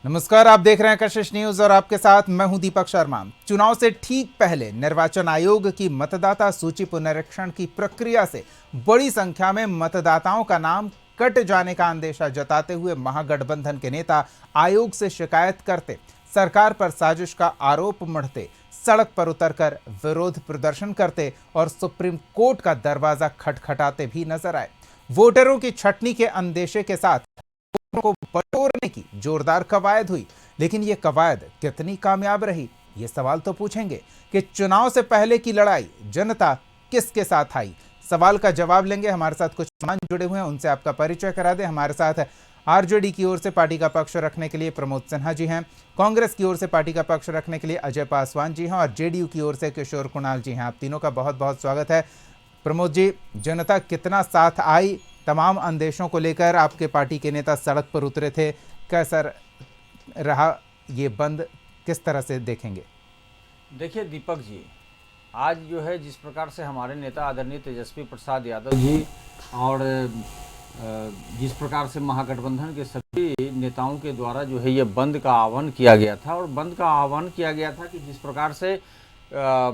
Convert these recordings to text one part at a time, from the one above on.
नमस्कार, आप देख रहे हैं कशिश न्यूज और आपके साथ मैं हूं दीपक शर्मा। चुनाव से ठीक पहले निर्वाचन आयोग की मतदाता सूची पुनरीक्षण की प्रक्रिया से बड़ी संख्या में मतदाताओं का नाम कट जाने का अंदेशा जताते हुए महागठबंधन के नेता आयोग से शिकायत करते, सरकार पर साजिश का आरोप मढ़ते, सड़क पर उतरकर विरोध प्रदर्शन करते और सुप्रीम कोर्ट का दरवाजा खटखटाते भी नजर आए। वोटरों की छटनी के अंदेशे के साथ को बटोरने की जोरदार कवायद हुई, लेकिन यह कवायद कितनी कामयाब रही, ये सवाल तो पूछेंगे कि चुनाव से पहले की लड़ाई जनता किसके साथ आई। सवाल का जवाब लेंगे। हमारे साथ कुछ मेहमान जुड़े हुए हैं, उनसे आपका परिचय करा दें। हमारे साथ आरजेडी की ओर से पार्टी का पक्ष रखने के लिए प्रमोद सिन्हा जी हैं, कांग्रेस की ओर से पार्टी का पक्ष रखने के लिए अजय पासवान जी हैं और जेडीयू की ओर से किशोर कुणाल जी हैं। आप तीनों का बहुत बहुत स्वागत है। प्रमोद जी, जनता कितना साथ आई, तमाम अंदेशों को लेकर आपके पार्टी के नेता सड़क पर उतरे थे, कैसा रहा ये बंद, किस तरह से देखेंगे? देखिए दीपक जी, आज जो है जिस प्रकार से हमारे नेता आदरणीय तेजस्वी प्रसाद यादव जी और जिस प्रकार से महागठबंधन के सभी नेताओं के द्वारा जो है ये बंद का आह्वान किया गया था और बंद का आह्वान किया गया था कि जिस प्रकार से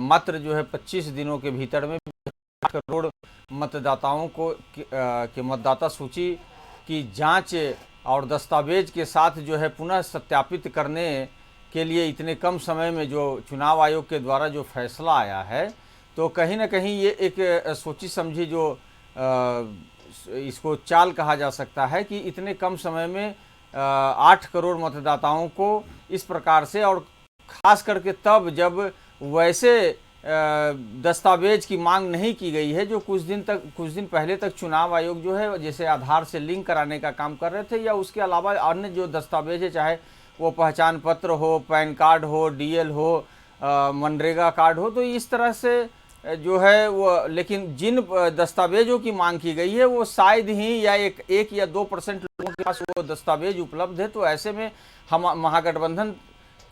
मात्र जो है 25 दिनों के भीतर में 8 करोड़ मतदाताओं को के मतदाता सूची की जांच और दस्तावेज के साथ जो है पुनः सत्यापित करने के लिए इतने कम समय में जो चुनाव आयोग के द्वारा जो फैसला आया है, तो कहीं ना कहीं ये एक सोची समझी जो इसको चाल कहा जा सकता है कि इतने कम समय में 8 करोड़ मतदाताओं को इस प्रकार से, और ख़ास करके तब जब वैसे दस्तावेज की मांग नहीं की गई है जो कुछ दिन पहले तक चुनाव आयोग जो है जैसे आधार से लिंक कराने का काम कर रहे थे, या उसके अलावा अन्य जो दस्तावेज है, चाहे वो पहचान पत्र हो, पैन कार्ड हो, डीएल हो, मनरेगा कार्ड हो, तो इस तरह से जो है वो, लेकिन जिन दस्तावेजों की मांग की गई है वो शायद ही या एक या 2% लोगों के पास वो दस्तावेज उपलब्ध है। तो ऐसे में हम महागठबंधन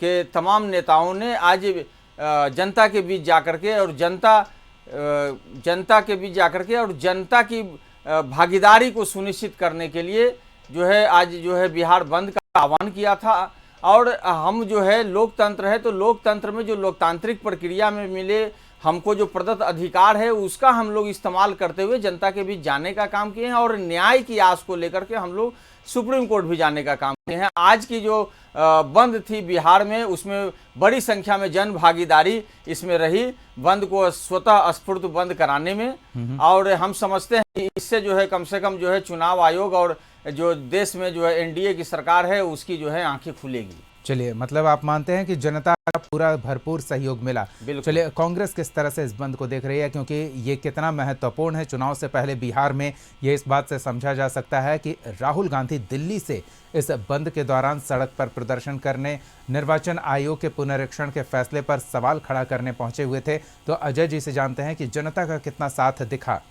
के तमाम नेताओं ने आज जनता के बीच जाकर के और जनता के बीच जाकर के और जनता की भागीदारी को सुनिश्चित करने के लिए जो है आज जो है बिहार बंद का आह्वान किया था। और हम जो है लोकतंत्र है, तो लोकतंत्र में जो लोकतांत्रिक प्रक्रिया में मिले हमको जो प्रदत्त अधिकार है उसका हम लोग इस्तेमाल करते हुए जनता के बीच जाने का काम किए हैं और न्याय की आस को लेकर के हम लोग सुप्रीम कोर्ट भी जाने का काम किए हैं। आज की जो बंद थी बिहार में, उसमें बड़ी संख्या में जन भागीदारी इसमें रही, बंद को स्वतः स्फूर्त बंद कराने में। और हम समझते हैं कि इससे जो है कम से कम जो है चुनाव आयोग और जो देश में जो है एनडीए की सरकार है उसकी जो है आंखें खुलेगी। चलिए, मतलब आप मानते हैं कि जनता का पूरा भरपूर सहयोग मिला। चलिए, कांग्रेस किस तरह से इस बंद को देख रही है, क्योंकि ये कितना महत्वपूर्ण है। चुनाव से पहले बिहार में ये इस बात से समझा जा सकता है कि राहुल गांधी दिल्ली से इस बंद के दौरान सड़क पर प्रदर्शन करने, निर्वाचन आयोग के पुनरीक्षण के फैसले पर सवाल खड़ा करने पहुंचे हुए थे। तो अजय जी से जानते हैं कि जनता का कितना साथ दिखा।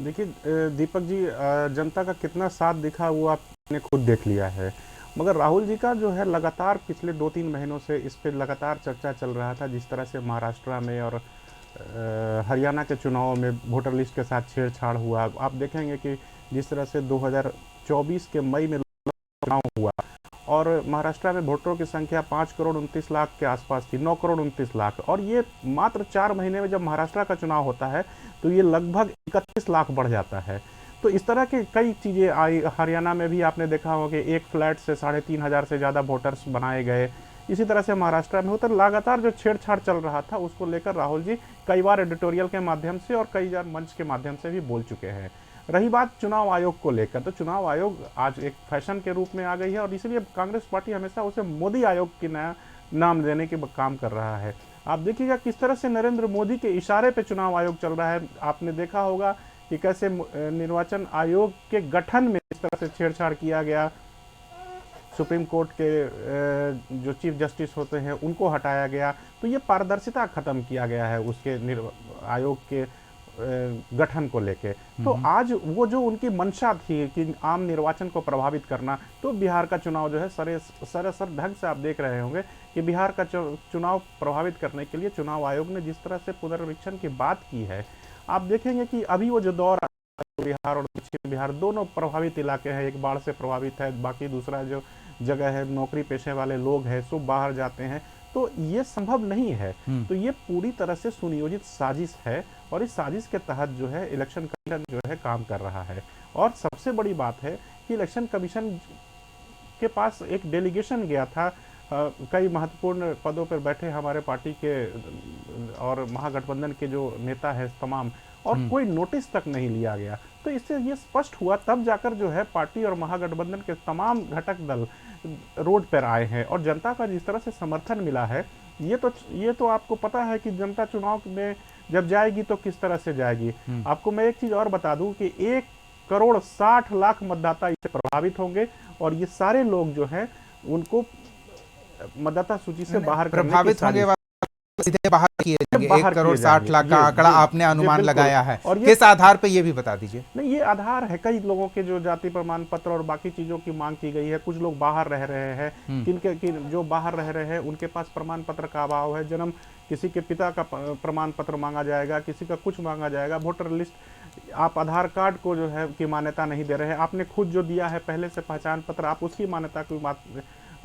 देखिए दीपक जी, जनता का कितना साथ दिखा वो आपने खुद देख लिया है, मगर राहुल जी का जो है लगातार पिछले 2-3 महीनों से इस पे लगातार चर्चा चल रहा था। जिस तरह से महाराष्ट्र में और हरियाणा के चुनाव में वोटर लिस्ट के साथ छेड़छाड़ हुआ, आप देखेंगे कि जिस तरह से 2024 के मई में चुनाव हुआ और महाराष्ट्र में वोटरों की संख्या 5 करोड़ 29 लाख के आसपास थी, 9 करोड़ 29 लाख, और ये मात्र 4 महीने में जब महाराष्ट्र का चुनाव होता है तो ये लगभग 31 लाख बढ़ जाता है। तो इस तरह की कई चीज़ें आई। हरियाणा में भी आपने देखा होगा कि एक फ्लैट से 3,500 से ज़्यादा वोटर्स बनाए गए। इसी तरह से महाराष्ट्र में होता लगातार जो छेड़छाड़ चल रहा था उसको लेकर राहुल जी कई बार एडिटोरियल के माध्यम से और कई बार मंच के माध्यम से भी बोल चुके हैं। रही बात चुनाव आयोग को लेकर, तो चुनाव आयोग आज एक फैशन के रूप में आ गई है और इसीलिए कांग्रेस पार्टी हमेशा उसे मोदी आयोग की नया नाम देने के काम कर रहा है। आप देखिएगा किस तरह से नरेंद्र मोदी के इशारे पे चुनाव आयोग चल रहा है। आपने देखा होगा कि कैसे निर्वाचन आयोग के गठन में इस तरह से छेड़छाड़ किया गया, सुप्रीम कोर्ट के जो चीफ जस्टिस होते हैं उनको हटाया गया, तो ये पारदर्शिता खत्म किया गया है उसके आयोग के गठन को लेके। तो आज वो जो उनकी मंशा थी कि आम निर्वाचन को प्रभावित करना, तो बिहार का चुनाव जो है सरासर ढंग से आप देख रहे होंगे कि बिहार का चुनाव प्रभावित करने के लिए चुनाव आयोग ने जिस तरह से पुनरीक्षण की बात की है, आप देखेंगे कि अभी वो जो दौर बिहार और दक्षिण बिहार दोनों प्रभावित इलाके हैं, एक बाढ़ से प्रभावित है, बाकी दूसरा जो जगह है, नौकरी पेशे वाले लोग हैं, सब बाहर जाते हैं, तो ये संभव नहीं है। तो ये पूरी तरह से सुनियोजित साजिश है और इस साजिश के तहत जो है इलेक्शन कमीशन जो है काम कर रहा है। और सबसे बड़ी बात है कि इलेक्शन कमीशन के पास एक डेलीगेशन गया था, कई महत्वपूर्ण पदों पर बैठे हमारे पार्टी के और महागठबंधन के जो नेता हैं तमाम, और कोई नोटिस तक नहीं लिया गया। तो इससे ये स्पष्ट हुआ, तब जाकर जो है पार्टी और महागठबंधन के तमाम घटक दल रोड पर आए हैं और जनता का जिस तरह से समर्थन मिला है, ये तो आपको पता है कि जनता चुनाव में जब जाएगी तो किस तरह से जाएगी। आपको मैं एक चीज और बता दूं कि 1,60,00,000 मतदाता इससे प्रभावित होंगे और ये सारे लोग जो हैं उनको मतदाता सूची से बाहर प्रभावित होंगे, सीधे बाहर किए जाएंगे। 1,60,00,000 का आंकड़ा आपने अनुमान लगाया है, और किस आधार पे ये भी बता दीजिए। नहीं, ये आधार है कई लोगों के जो जाति प्रमाण पत्र और बाकी चीजों की मांग की गई है। कुछ लोग बाहर रह रहे हैं, जो बाहर रह रहे हैं उनके पास प्रमाण पत्र का अभाव है। जन्म किसी के पिता का प्रमाण पत्र मांगा जाएगा, किसी का कुछ मांगा जाएगा। वोटर लिस्ट, आप आधार कार्ड को जो है की मान्यता नहीं दे रहे हैं, आपने खुद जो दिया है पहले से पहचान पत्र, आप उसकी मान्यता को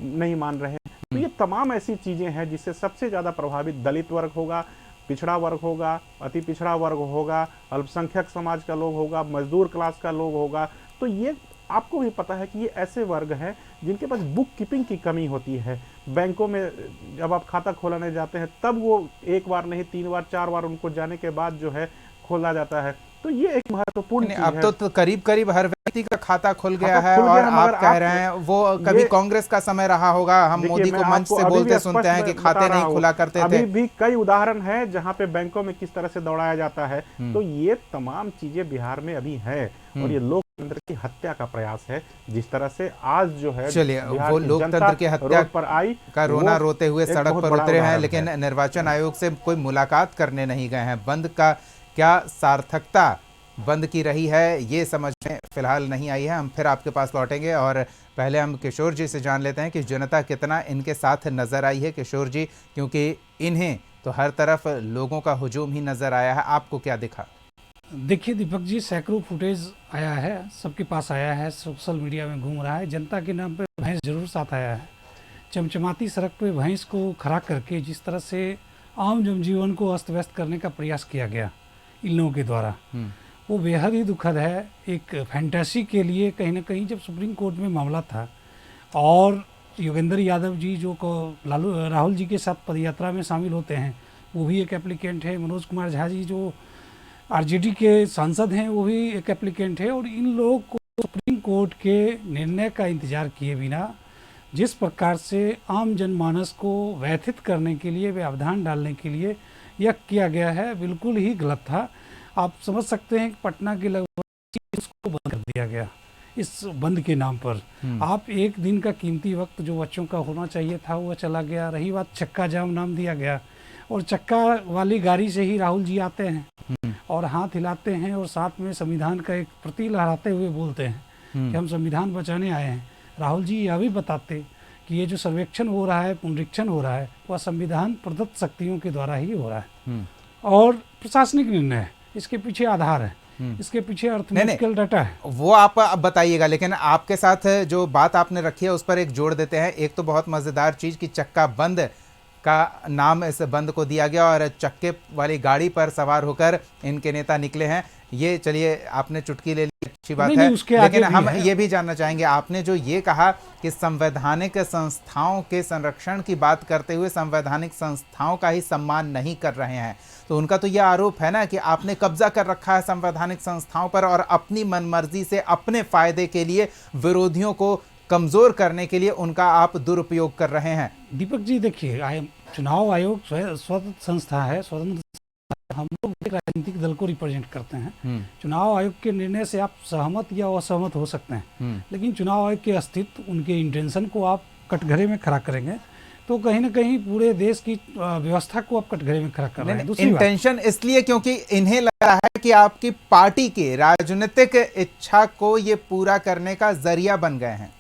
नहीं मान रहे हैं। तो ये तमाम ऐसी चीजें हैं जिससे सबसे ज्यादा प्रभावित दलित वर्ग होगा, पिछड़ा वर्ग होगा, अति पिछड़ा वर्ग होगा, अल्पसंख्यक समाज का लोग होगा, मजदूर क्लास का लोग होगा। तो ये आपको भी पता है कि ये ऐसे वर्ग हैं जिनके पास बुक कीपिंग की कमी होती है। बैंकों में जब आप खाता खोलाने जाते हैं तब वो एक बार नहीं 3 बार 4 बार उनको जाने के बाद जो है खोला जाता है। तो ये एक महत्वपूर्ण चीज है। अब तो करीब हर व्यक्ति का खाता खुल गया है, और आप कह रहे हैं वो कभी कांग्रेस का समय रहा होगा। हम मोदी को मंच से बोलते सुनते हैं कि खाते नहीं खुला करते थे। अभी भी कई उदाहरण हैं जहां पे बैंकों में किस तरह से दौड़ाया जाता है। तो ये तमाम चीजें बिहार में अभी है और ये लोकतंत्र की हत्या का प्रयास है। जिस तरह से आज जो है, चलिए, वो लोकतंत्र की हत्या पर आई का रोना रोते हुए सड़क पर उतरे हैं, लेकिन निर्वाचन आयोग से कोई मुलाकात करने नहीं गए हैं। बंद का क्या सार्थकता बंद की रही है, ये समझ में फिलहाल नहीं आई है। हम फिर आपके पास लौटेंगे और पहले हम किशोर जी से जान लेते हैं कि जनता कितना इनके साथ नजर आई है। किशोर जी, क्योंकि इन्हें तो हर तरफ लोगों का हुजूम ही नजर आया है, आपको क्या दिखा? देखिए दीपक जी, सैकड़ों फुटेज आया है, सबके पास आया है, सोशल मीडिया में घूम रहा है। जनता के नाम पे भैंस जरूर साथ आया है। चमचमाती सड़क पे भैंस को खड़ा करके जिस तरह से आम जनजीवन को अस्त व्यस्त करने का प्रयास किया गया इन लोगों के द्वारा, वो बेहद ही दुखद है। एक फैंटेसी के लिए कहीं ना कहीं जब सुप्रीम कोर्ट में मामला था और योगेंद्र यादव जी जो राहुल जी के साथ पदयात्रा में शामिल होते हैं, वो भी एक एप्लीकेंट है। मनोज कुमार झा जी जो आरजेडी के सांसद हैं, वो भी एक एप्लीकेंट है। और इन लोगों को सुप्रीम कोर्ट के निर्णय का इंतजार किए बिना जिस प्रकार से आम जनमानस को व्यथित करने के लिए, व्यवधान डालने के लिए यह किया गया है, बिल्कुल ही गलत था। आप समझ सकते हैं कि पटना के लगभग उसको बंद कर दिया गया इस बंद के नाम पर। आप एक दिन का कीमती वक्त जो बच्चों का होना चाहिए था वो चला गया। रही बात चक्का जाम नाम दिया गया, और चक्का वाली गाड़ी से ही राहुल जी आते हैं और हाथ हिलाते हैं और साथ में संविधान का एक प्रतीक लहराते हुए बोलते हैं कि हम संविधान बचाने आए हैं। राहुल जी यह भी बताते कि ये जो सर्वेक्षण हो रहा है, पुनरीक्षण हो रहा है, वह संविधान प्रदत्त शक्तियों के द्वारा ही हो रहा है और प्रशासनिक निर्णय है, इसके पीछे आधार है, इसके पीछे अर्थमेटिकल डाटा है। वो आप अब बताइएगा, लेकिन आपके साथ जो बात आपने रखी है उस पर एक जोड़ देते हैं। एक तो बहुत मजेदार चीज कि चक्का बंद का नाम इस बंद को दिया गया और चक्के वाली गाड़ी पर सवार होकर इनके नेता निकले हैं। ये चलिए आपने चुटकी ले ली, अच्छी बात है, लेकिन हम ये भी जानना चाहेंगे, आपने जो ये कहा कि संवैधानिक संस्थाओं के संरक्षण की बात करते हुए संवैधानिक संस्थाओं का ही सम्मान नहीं कर रहे हैं, तो उनका तो यह आरोप है ना कि आपने कब्जा कर रखा है संवैधानिक संस्थाओं पर और अपनी मनमर्जी से अपने फायदे के लिए विरोधियों को कमजोर करने के लिए उनका आप दुरुपयोग कर रहे हैं। दीपक जी देखिए, चुनाव आयोग स्वतंत्र संस्था है, स्वतंत्र। हम लोग एक राजनीतिक दल को रिप्रेजेंट करते हैं। चुनाव आयोग के निर्णय से आप सहमत या असहमत हो सकते हैं, लेकिन चुनाव आयोग के अस्तित्व, उनके इंटेंशन को आप कटघरे में खड़ा करेंगे तो कहीं ना कहीं पूरे देश की व्यवस्था को आप कटघरे में खड़ा कर रहे हैं। इंटेंशन इसलिए क्योंकि इन्हें लग रहा है कि आपकी पार्टी के राजनीतिक इच्छा को ये पूरा करने का जरिया बन गए हैं।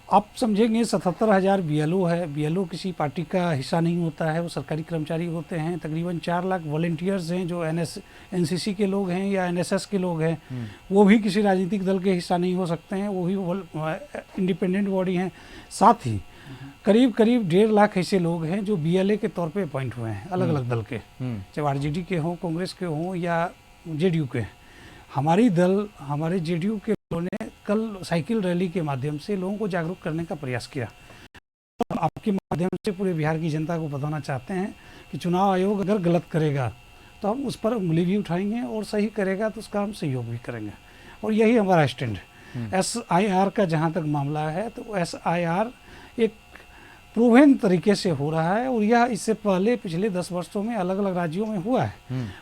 आप समझेंगे 77,000 बीएलओ है। बीएलओ किसी पार्टी का हिस्सा नहीं होता है, वो सरकारी कर्मचारी होते हैं। तकरीबन 4 लाख वॉलेंटियर्स हैं जो एनसीसी के लोग हैं या एनएसएस के लोग हैं, वो भी किसी राजनीतिक दल के हिस्सा नहीं हो सकते हैं, वो भी इंडिपेंडेंट बॉडी हैं। साथ ही करीब करीब 1.5 लाख ऐसे लोग हैं जो बीएलए के तौर पे अपॉइंट हुए हैं अलग अलग दल के, चाहे आरजेडी के हों, कांग्रेस के हों या जेडीयू के। हमारे जेडीयू के लोगों ने कल साइकिल रैली के माध्यम से लोगों को जागरूक करने का प्रयास किया। आपके माध्यम से पूरे बिहार की जनता को बताना चाहते हैं कि चुनाव आयोग अगर गलत करेगा तो हम उस पर उंगली भी उठाएंगे, और सही करेगा तो उसका हम सहयोग भी करेंगे, और यही हमारा स्टैंड है। SIR का जहाँ तक मामला है तो SIR एक प्रूवन तरीके से हो रहा है, और यह इससे पहले पिछले 10 वर्षों में अलग अलग राज्यों में हुआ है,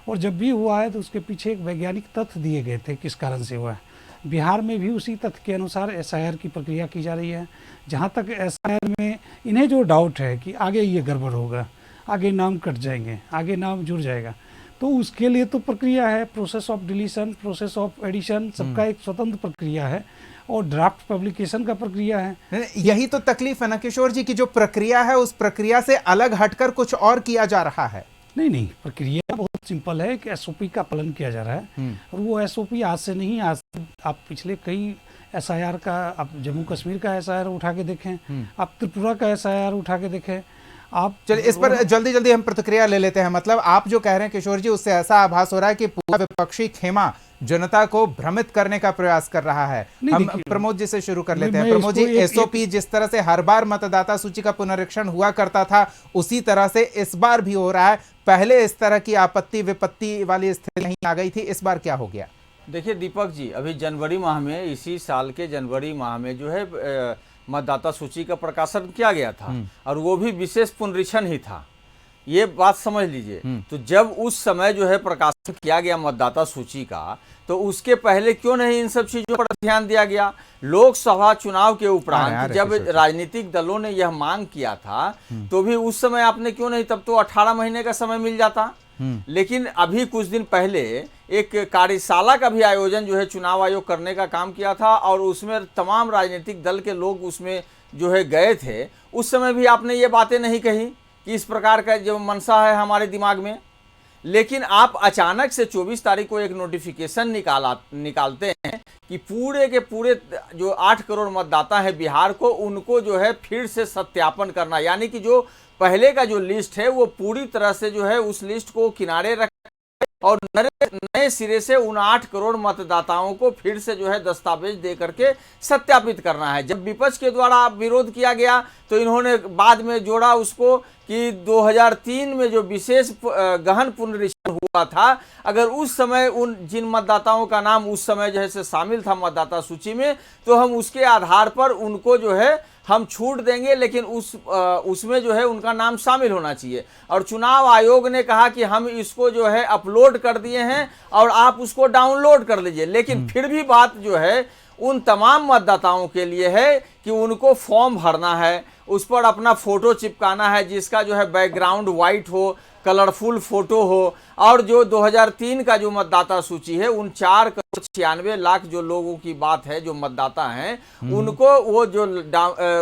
और जब भी हुआ है तो उसके पीछे एक वैज्ञानिक तथ्य दिए गए थे किस कारण से हुआ है। बिहार में भी उसी तथ्य के अनुसार SIR की प्रक्रिया की जा रही है। जहाँ तक SIR में इन्हें जो डाउट है कि आगे ये गड़बड़ होगा, आगे नाम कट जाएंगे, आगे नाम जुड़ जाएगा, तो उसके लिए तो प्रक्रिया है, process of deletion, process of addition, सबका एक स्वतंत्र प्रक्रिया है, और ड्राफ्ट पब्लिकेशन का प्रक्रिया है। यही तो तकलीफ है ना किशोर जी की जो प्रक्रिया है उस प्रक्रिया से अलग हटकर कुछ और किया जा रहा है। नहीं, प्रक्रिया बहुत सिंपल है कि SOP का पालन किया जा रहा है, और वो SOP आज से नहीं, आज आप पिछले कई SIR का, आप जम्मू कश्मीर का SIR उठा के देखें, आप त्रिपुरा का SIR उठा के देखें, आप चलिए इस पर जल्दी जल्दी हम प्रतिक्रिया ले लेते हैं। मतलब आप जो कह रहे हैं किशोर जी, उससे ऐसा आभास हो रहा है कि पूरा विपक्षी खेमा जनता को भ्रमित करने का प्रयास कर रहा है। हम प्रमोद जी से शुरू कर लेते हैं। प्रमोद जी, SOP जिस तरह से हर बार मतदाता सूची का पुनरीक्षण हुआ करता था उसी तरह से इस बार भी हो रहा है। पहले इस तरह की आपत्ति विपत्ति वाली स्थिति नहीं आ गई थी, इस बार क्या हो गया? देखिए दीपक जी, अभी जनवरी माह में, इसी साल के जनवरी माह में जो है मतदाता सूची का प्रकाशन किया गया था, और वो भी विशेष पुनरीक्षण ही था, ये बात समझ लीजिए। तो जब उस समय जो है प्रकाशन किया गया मतदाता सूची का, तो उसके पहले क्यों नहीं इन सब चीजों पर ध्यान दिया गया? लोकसभा चुनाव के उपरांत जब राजनीतिक दलों ने यह मांग किया था, तो भी उस समय आपने क्यों नहीं, तब तो 18 महीने का समय मिल जाता। लेकिन अभी कुछ दिन पहले एक कार्यशाला का भी आयोजन जो है चुनाव आयोग करने का काम किया था, और उसमें तमाम राजनीतिक दल के लोग उसमें जो है गए थे। उस समय भी आपने ये बातें नहीं कही कि इस प्रकार का जो मनसा है हमारे दिमाग में। लेकिन आप अचानक से 24 तारीख को एक नोटिफिकेशन निकालते हैं कि पूरे के पूरे जो 8 करोड़ मतदाता है बिहार को, उनको जो है फिर से सत्यापन करना, यानी कि जो पहले का जो लिस्ट है वो पूरी तरह से जो है उस लिस्ट को किनारे रख और नए सिरे से उन 8 करोड़ मतदाताओं को फिर से जो है दस्तावेज दे करके सत्यापित करना है। जब विपक्ष के द्वारा विरोध किया गया तो इन्होंने बाद में जोड़ा उसको कि 2003 में जो विशेष गहन पुनरीक्षण हुआ था, अगर उस समय उन जिन मतदाताओं का नाम उस समय जो है से शामिल था मतदाता सूची में, तो हम उसके आधार पर उनको जो है हम छूट देंगे, लेकिन उसमें जो है उनका नाम शामिल होना चाहिए। और चुनाव आयोग ने कहा कि हम इसको जो है अपलोड कर दिए हैं और आप उसको डाउनलोड कर लीजिए। लेकिन फिर भी बात जो है उन तमाम मतदाताओं के लिए है कि उनको फॉर्म भरना है, उस पर अपना फोटो चिपकाना है जिसका जो है बैकग्राउंड वाइट हो, कलरफुल फोटो हो, और जो 2003 का जो मतदाता सूची है उन 4 करोड़ 96 लाख जो लोगों की बात है जो मतदाता हैं, उनको वो जो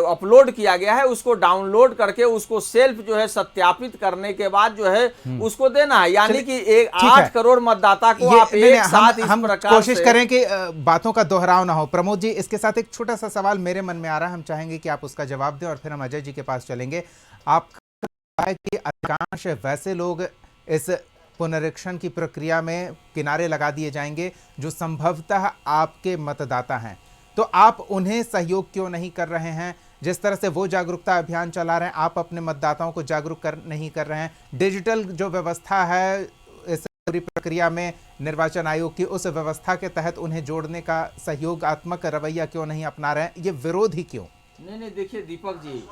अपलोड किया गया है उसको डाउनलोड करके उसको सेल्फ जो है सत्यापित करने के बाद जो है उसको देना है। यानी कि 8 करोड़ मतदाता को आप एक साथ इस प्रकार कोशिश करें कि बातों का दोहराव ना हो। प्रमोद जी, इसके साथ एक छोटा सा सवाल मेरे मन में आ रहा है, हम चाहेंगे कि आप उसका जवाब दें और फिर हम अजय जी के पास चलेंगे। आप कि अधिकांश वैसे लोग इस पुनरीक्षण की प्रक्रिया में किनारे लगा दिए जाएंगे जो संभवतः आपके मतदाता हैं, तो आप उन्हें सहयोग क्यों नहीं कर रहे हैं? जिस तरह से वो जागरूकता अभियान चला रहे हैं, आप अपने मतदाताओं को जागरूक नहीं कर रहे हैं। डिजिटल जो व्यवस्था है इस पूरी प्रक्रिया में निर्वाचन आयोग की, उस व्यवस्था के तहत उन्हें जोड़ने का सहयोगात्मक रवैया क्यों नहीं अपना रहे हैं? ये विरोध ही क्यों? नहीं, देखिए दीपक जी,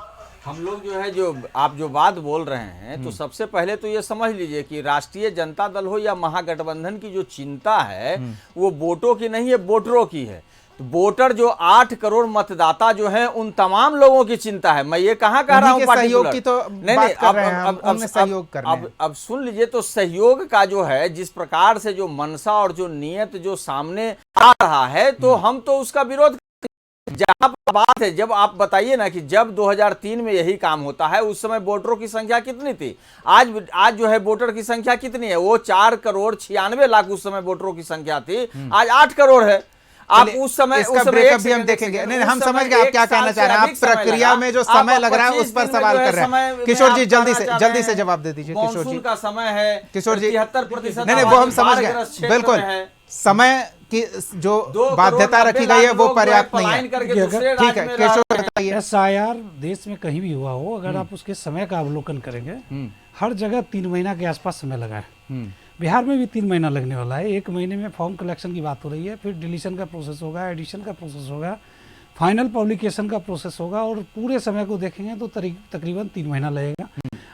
हम लोग जो है जो आप जो बात बोल रहे हैं, तो सबसे पहले तो ये समझ लीजिए कि राष्ट्रीय जनता दल हो या महागठबंधन की जो चिंता है वो वोटों की नहीं है, वोटरों की है। तो वोटर जो 8 करोड़ मतदाता जो हैं उन तमाम लोगों की चिंता है। मैं ये कहाँ कह रहा हूँ सहयोग की तो बात कर रहे हैं, अब सहयोग कर रहे हैं। अब सुन लीजिए, तो सहयोग का जो है जिस प्रकार से जो मनसा और जो नियत जो सामने आ रहा है, तो हम तो उसका विरोध जहां पर बात है, जब आप बताइए ना कि जब 2003 में यही काम होता है, उस समय वोटरों की संख्या कितनी थी, आज जो है वोटर की संख्या कितनी है, वो 4,96,00,000 उस समय वोटरों की संख्या थी, आज 8 करोड़ है। आप उस समय ब्रेकअप भी हम देखेंगे। नहीं, हम समझ गए आप क्या कहना चाह रहे हैं। आप प्रक्रिया में जो समय लग रहा है उस पर सवाल कर रहे हैं। किशोर जी जल्दी से जवाब दे दीजिए। किशोर जी का समय है, किशोर जी 73%। नहीं, वो हम समझ गए, बिल्कुल समय की जो बाध्यता रखी गई है वो पर्याप्त नहीं है। ठीक है, किशोर बताइए। SIR देश में कहीं भी हुआ हो, अगर आप उसके समय का अवलोकन करेंगे, हर जगह 3 महीना के आसपास समय लगा है। बिहार में भी 3 महीना लगने वाला है। 1 महीने में फॉर्म कलेक्शन की बात हो रही है, फिर डिलीशन का प्रोसेस होगा, एडिशन का प्रोसेस होगा, फाइनल पब्लिकेशन का प्रोसेस होगा, और पूरे समय को देखेंगे तो तकरीबन 3 महीना लगेगा।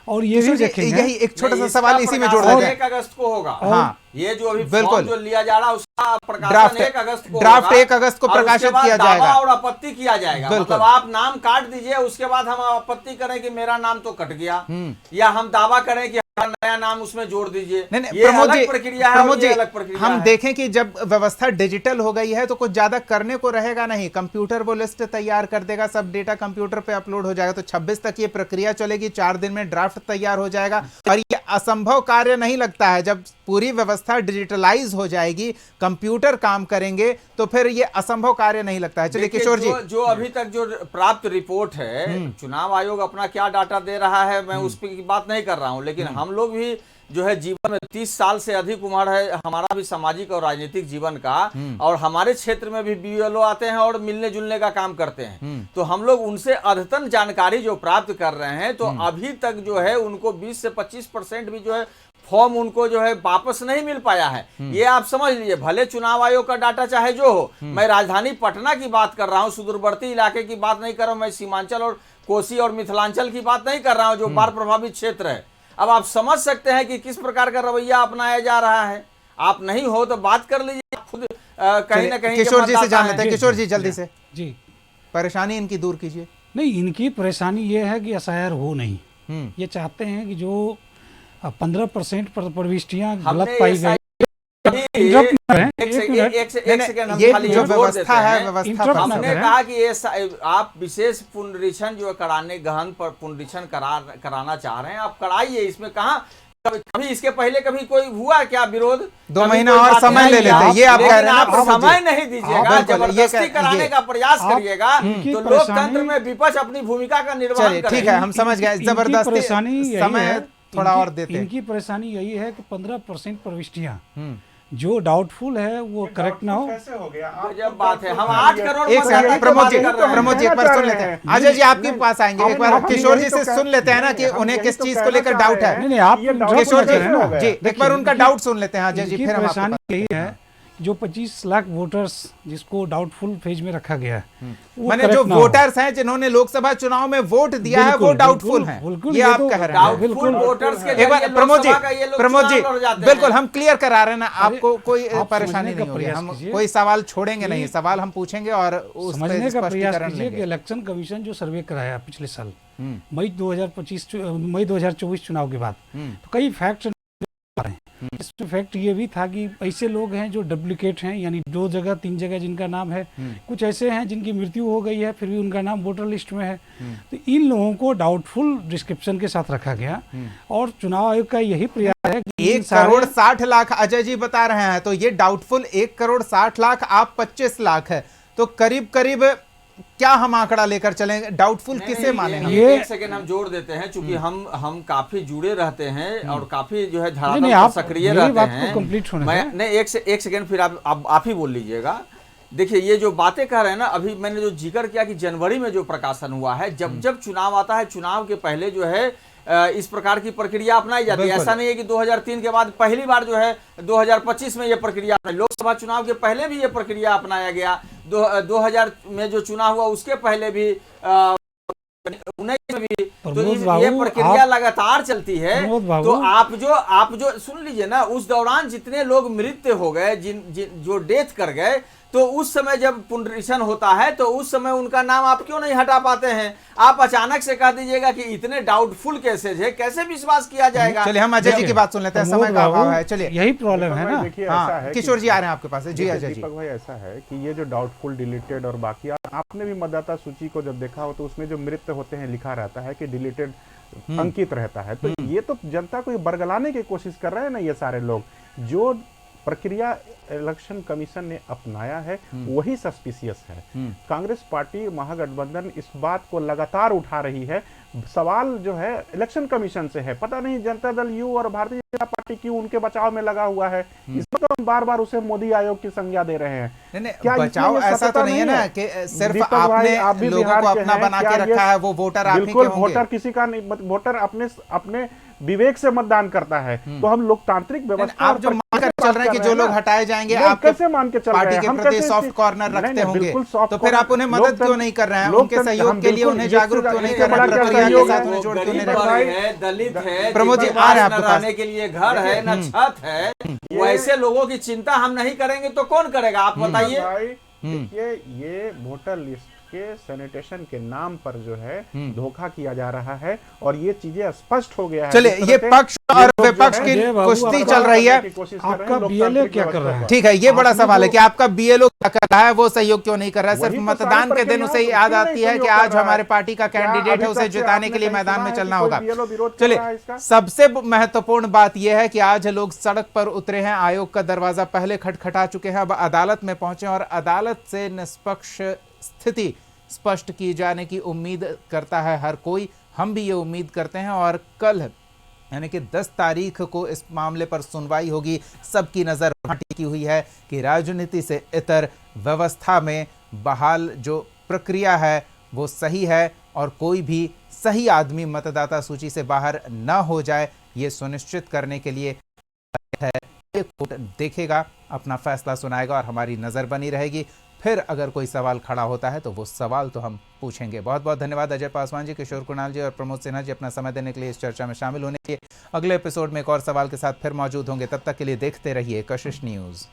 और ये भी देखेंगे, यही एक छोटा सा सवाल इसी में जोड़ देते हैं। 1 अगस्त को होगा। हाँ, ये जो अभी बिल्कुल जो लिया जा रहा है उसका प्रकाशन 1 अगस्त को ड्राफ्ट होगा। 1 अगस्त को प्रकाशित किया दावा जाएगा और आपत्ति किया जाएगा। मतलब आप नाम काट दीजिए, उसके बाद हम आपत्ति करें कि मेरा नाम तो कट गया, या हम दावा करें कि नया नाम उसमें जोड़ दीजिए। नहीं, ये अलग प्रक्रिया है, और ये अलग प्रक्रिया हम है। देखें कि जब व्यवस्था डिजिटल हो गई है तो कुछ ज्यादा करने को रहेगा नहीं। कंप्यूटर वो लिस्ट तैयार कर देगा, सब डेटा कंप्यूटर पे अपलोड हो जाएगा। तो 26 तक ये प्रक्रिया चलेगी, 4 दिन में ड्राफ्ट तैयार हो जाएगा। और ये असंभव कार्य नहीं लगता है। जब पूरी व्यवस्था डिजिटलाइज हो जाएगी, कंप्यूटर काम करेंगे, तो फिर ये असंभव कार्य नहीं लगता है। चलिए किशोर जी, जो अभी तक जो प्राप्त रिपोर्ट है, चुनाव आयोग अपना क्या डाटा दे रहा है, मैं उस पर की बात नहीं कर रहा हूं, लेकिन हम लोग भी जो है जीवन में 30 साल से अधिक उम्र है हमारा भी सामाजिक और राजनीतिक जीवन का, और हमारे क्षेत्र में भी BLO आते हैं और मिलने जुलने का काम करते हैं। तो हम लोग उनसे अद्यतन जानकारी जो प्राप्त कर रहे हैं, तो अभी तक जो है उनको 20 से 25% भी जो है फॉर्म उनको जो है वापस नहीं मिल पाया है। ये आप समझ लीजिए, भले चुनाव आयोग का डाटा चाहे जो हो, मैं राजधानी पटना की बात कर रहा हूं, सुदूरवर्ती इलाके की बात नहीं कर रहा हूं, मैं सीमांचल और कोसी और मिथिलांचल की बात नहीं कर रहा हूं, जो बाढ़ प्रभावित क्षेत्र है। अब आप समझ सकते हैं कि किस प्रकार का रवैया अपनाया जा रहा है। आप नहीं हो तो बात कर लीजिए खुद, कहीं ना कहीं। किशोर जी से जान लेते हैं। किशोर जी जल्दी से जी, परेशानी इनकी दूर कीजिए। नहीं, इनकी परेशानी ये है कि SIR हो नहीं। ये चाहते हैं कि जो 15% प्रविष्टियां गलत पाई गई। ये जो व्यवस्था है, व्यवस्था हमने कहा कि ये आप विशेष पुनरीक्षण जो कराने, गहन पर पुनरीक्षण कराना चाह रहे हैं, आप कराइए। इसमें कहा कभी इसके पहले कभी कोई हुआ क्या विरोध? 2 महीना और समय ले लेते हैं, ये आप कह रहे हैं। आप समय नहीं दीजिएगा, जबरदस्ती कराने का प्रयास करिएगा तो लोकतंत्र में विपक्ष अपनी भूमिका का निर्वहन करेगा। ठीक है, हम समझ गए। जबरदस्ती समय थोड़ा और देते हैं। इनकी परेशानी यही है कि 15% प्रविष्टियां जो डाउटफुल है वो करेक्ट ना हो। कैसे हो गया? जब बात है, हम 8 करोड़ प्रमोद जी एक बार सुन लेते हैं। अजय जी आपके पास आएंगे, एक बार किशोर जी से सुन लेते हैं ना कि उन्हें किस चीज को लेकर डाउट है। नहीं, आप किशोर जी एक बार उनका डाउट सुन लेते हैं अजय जी, फिर हम परेशानी यही है जो 25 लाख वोटर्स जिसको डाउटफुल फेज में रखा गया है, माने जो वोटर्स हैं जिन्होंने लोकसभा चुनाव में वोट दिया है वो डाउटफुल हैं, ये आप कह रहे हैं। बिल्कुल वोटर्स के एक बार प्रमोद जी बिल्कुल हम क्लियर करा रहे हैं ना, आपको कोई परेशानी नहीं होगी। हम कोई सवाल छोड़ेंगे नहीं, सवाल हम पूछेंगे और उस समझने का प्रयास कीजिए कि इलेक्शन कमीशन जो सर्वे कराया पिछले साल मई 2024 चुनाव के बाद, तो कई फैक्ट इसमें फैक्ट ये भी था कि ऐसे लोग हैं जो डुप्लीकेट हैं, यानी 2 जगह 3 जगह जिनका नाम है, कुछ ऐसे हैं जिनकी मृत्यु हो गई है फिर भी उनका नाम वोटर लिस्ट में है। तो इन लोगों को डाउटफुल डिस्क्रिप्शन के साथ रखा गया, और चुनाव आयोग का यही प्रयास है कि 1,60,00,000 अजय जी बता रहे हैं, तो ये डाउटफुल 1,60,00,000, आप 25 लाख है, तो करीब करीब क्या हम आंकड़ा लेकर चलेंगे? डाउटफुल किसे माने? ये एक सेकंड हम जोड़ देते हैं, चूंकि हम काफी जुड़े रहते हैं और काफी जो है धरातल सक्रिय रहते हैं। मैं नहीं, एक सेकंड फिर आप ही बोल लीजिएगा। देखिए, ये जो बातें कह रहे हैं ना, अभी मैंने जो जिक्र किया कि जनवरी में जो प्रकाशन हुआ है, जब चुनाव आता है, चुनाव के पहले जो है इस प्रकार की प्रक्रिया अपनाई जाती है। ऐसा नहीं है कि 2003 के बाद पहली बार जो है 2025 में यह प्रक्रिया, लोकसभा चुनाव के पहले भी यह प्रक्रिया अपनाया गया। 2000 में जो चुनाव हुआ उसके पहले भी 19 में भी, तो ये प्रक्रिया लगातार चलती है। तो आप जो सुन लीजिए ना, उस दौरान जितने लोग मृत्यु हो गए, जो डेथ कर गए, तो उस समय जब पुनरीक्षण होता है तो उस समय उनका नाम आप क्यों नहीं हटा पाते हैं? आप अचानक से कह दीजिएगा कि इतने डाउटफुल केसेज है, कैसे विश्वास किया जाएगा? चलिए हम अजय जी की बात सुन लेते हैं, समय का अभाव है। चलिए, यही प्रॉब्लम है ना। देखिए, ऐसा है किशोर जी आ रहे हैं आपके पास। जी अजय जी, दीपक भाई, ऐसा है कि ये जो डाउटफुल, डिलीटेड और बाकी आपने भी मतदाता सूची को जब देखा हो तो उसमें जो मृत होते हैं लिखा रहता है कि डिलीटेड अंकित रहता है। तो ये तो जनता को बरगलाने की कोशिश कर रहे हैं ना ये सारे लोग। जो प्रक्रिया इलेक्शन कमीशन ने अपनाया है वही सस्पिशियस है। कांग्रेस पार्टी महागठबंधन इस बात को लगातार उठा रही है। सवाल जो है इलेक्शन कमीशन से है, पता नहीं जनता दल यू और भारतीय जनता पार्टी क्यों उनके बचाव में लगा हुआ है। इसमें तो हम बार बार उसे मोदी आयोग की संज्ञा दे रहे हैं। नहीं, क्या बचाव ऐसा तो नहीं है ना कि सिर्फ दीपक भाई, आप भी आपने लोगों बिहार को के अपना हैं, बना क्या के ये- रखा है, वो वोटर आप ही के बिल्कुल होंगे। वोटर किसी का नहीं, वोटर अपने विवेक से मतदान करता है। तो हम लोकतांत्रिक व्यवस्था आप जो मान कर चल रहे हैं कि जो लोग हटाए जाएंगे लोग आपके कैसे मान के चल रहे पार्टी हैं? के हम प्रति कैसे सॉफ्ट इस- कॉर्नर नहीं, रखते नहीं, होंगे, बिल्कुल soft तो फिर corner- आप उन्हें मदद लोकतंत्र- क्यों नहीं कर रहे हैं? उनके लोकतंत्र- सहयोग हम के लिए बिल्कुल उन्हें इससे जागरूक क्यों नहीं इससे कर रहे बड़ा हैं? क्या प्रक्रिया के सहयोग साथ है? उन्हें जोड़ क्यों नहीं गरीब रहे? भाई, है, दलित है, प्रमोद जी, जिनके आ रहे हैं पास आपके न पास। रहने के लिए घर है न छत है, वैसे लोगों की चिंता हम नहीं करेंगे तो कौन करेगा? आप बताइए। भाई देखिए, ये वोटर लिस्ट के सैनिटेशन के नाम पर जो है धोखा किया जा रहा है और ये चीजें स्पष्ट हो गया है। चलिए, जिस ये तरह से पक्ष और ये लोग जो विपक्ष है, की अजय बाबू, कुश्ती आपका- चल रही है। की कोशिश कर रहे हैं आपका लोकतांत्रिक बीएलओ क्या कर व्यवस्था रहा है? पर। ठीक है, ये बड़ा आपने सवाल है जो- कि आपका बीएलओ क्या कर रहा है, वो सहयोग क्यों नहीं कर रहा है? वही सिर्फ तो मतदान सारी के दिन उसे प्रक्रिया याद क्यों आती नहीं है कि सहयोग आज कर रहा हमारे है? पार्टी का क्या कैंडिडेट अभी है, उसे तक से जिताने आपने के लिए कहीं मैदान सुना में है चलना कि कोई होगा। BLO विरोध कर रहा है चलिए, इसका? सबसे महत्वपूर्ण बात यह है कि आज लोग सड़क पर उतरे हैं। आयोग का दरवाजा पहले खटखटा चुके हैं, अब अदालत में पहुंचे और अदालत से निष्पक्ष स्थिति स्पष्ट की जाने की उम्मीद करता है हर कोई। हम भी ये उम्मीद करते हैं और कल यानी कि 10 तारीख को इस मामले पर सुनवाई होगी। सबकी नज़र वहाँ टिकी हुई है कि राजनीति से इतर व्यवस्था में बहाल जो प्रक्रिया है वो सही है और कोई भी सही आदमी मतदाता सूची से बाहर न हो जाए, ये सुनिश्चित करने के लिए है। ये कोर्ट देखेगा, अपना फैसला सुनाएगा और हमारी नज़र बनी रहेगी। फिर अगर कोई सवाल खड़ा होता है तो वो सवाल तो हम पूछेंगे। बहुत बहुत धन्यवाद अजय पासवान जी, किशोर कुणाल जी और प्रमोद सिन्हा जी अपना समय देने के लिए, इस चर्चा में शामिल होने के लिए। अगले एपिसोड में एक और सवाल के साथ फिर मौजूद होंगे। तब तक के लिए देखते रहिए कशिश न्यूज़।